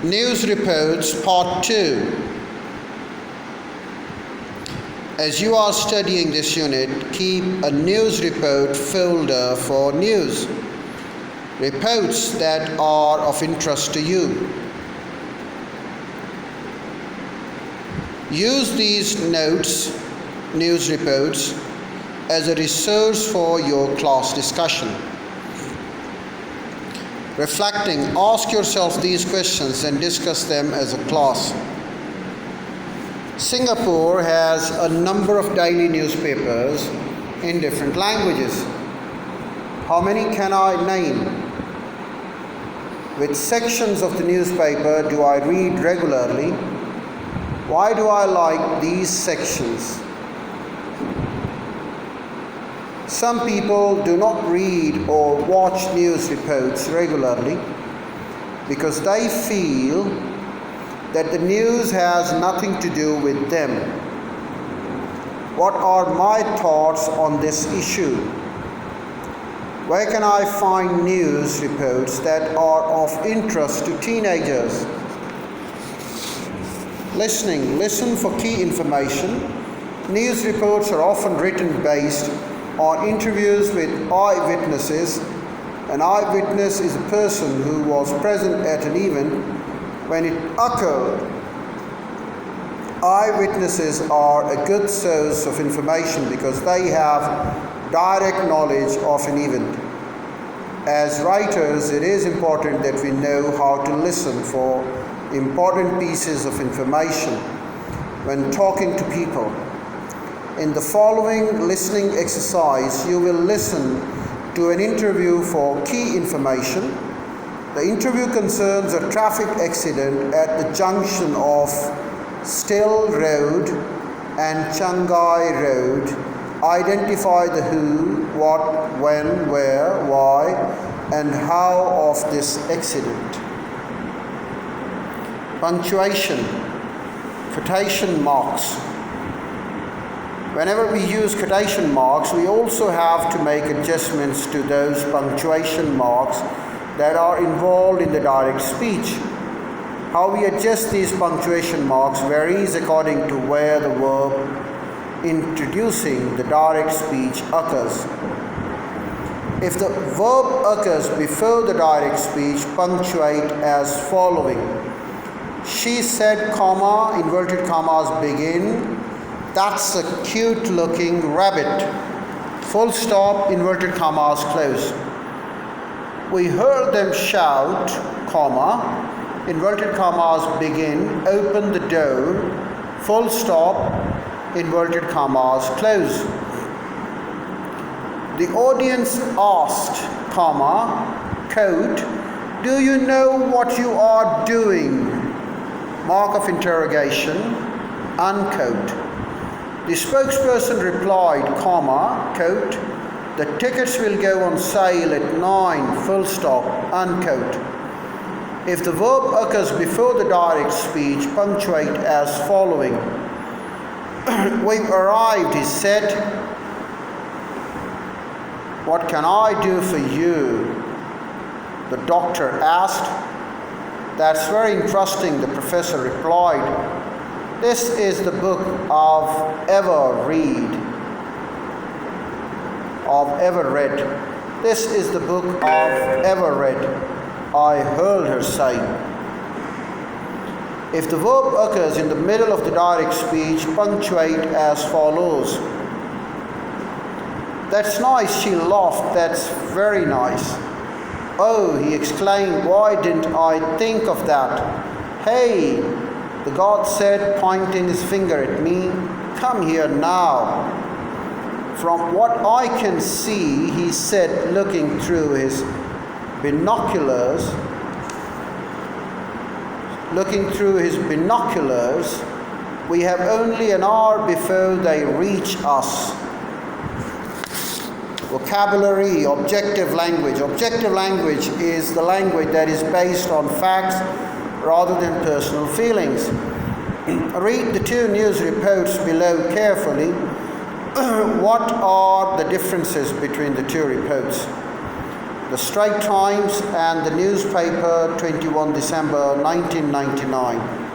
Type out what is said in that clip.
News Reports Part 2. As you are studying this unit, keep a news report folder for news, reports that are of interest to you. Use these news reports, as a resource for your class discussion. Reflecting, ask yourself these questions and discuss them as a class. Singapore has a number of daily newspapers in different languages. How many can I name? Which sections of the newspaper do I read regularly? Why do I like these sections? Some people do not read or watch news reports regularly because they feel that the news has nothing to do with them. What are my thoughts on this issue? Where can I find news reports that are of interest to teenagers? Listen for key information. News reports are often written based on interviews with eyewitnesses. An eyewitness is a person who was present at an event when it occurred. Eyewitnesses are a good source of information because they have direct knowledge of an event. As writers, it is important that we know how to listen for important pieces of information when talking to people. In the following listening exercise, you will listen to an interview for key information. The interview concerns a traffic accident at the junction of Still Road and Changai Road. Identify the who, what, when, where, why, and how of this accident. Punctuation, quotation marks. Whenever we use quotation marks, we also have to make adjustments to those punctuation marks that are involved in the direct speech. How we adjust these punctuation marks varies according to where the verb introducing the direct speech occurs. If the verb occurs before the direct speech, punctuate as following. She said, comma, inverted commas begin. That's a cute looking rabbit. Full stop, inverted commas close. We heard them shout, comma, inverted commas begin, open the door, full stop, inverted commas close. The audience asked, comma, quote, do you know what you are doing? Mark of interrogation, unquote. The spokesperson replied, comma, quote, the tickets will go on sale at 9, full stop, unquote. If the verb occurs before the direct speech, punctuate as following. We've arrived, he said. What can I do for you? The doctor asked. That's very interesting, the professor replied. This is the book I've ever read. This is the book I've ever read, I heard her say. If the verb occurs in the middle of the direct speech, punctuate as follows. That's nice, she laughed, that's very nice. Oh, he exclaimed, why didn't I think of that? Hey, the God said, pointing his finger at me, come here now. From what I can see, he said, looking through his binoculars, we have only an hour before they reach us. Vocabulary, objective language. Objective language is the language that is based on facts rather than personal feelings. Read the two news reports below carefully. What are the differences between the two reports? The Strait Times and the newspaper, 21 December 1999.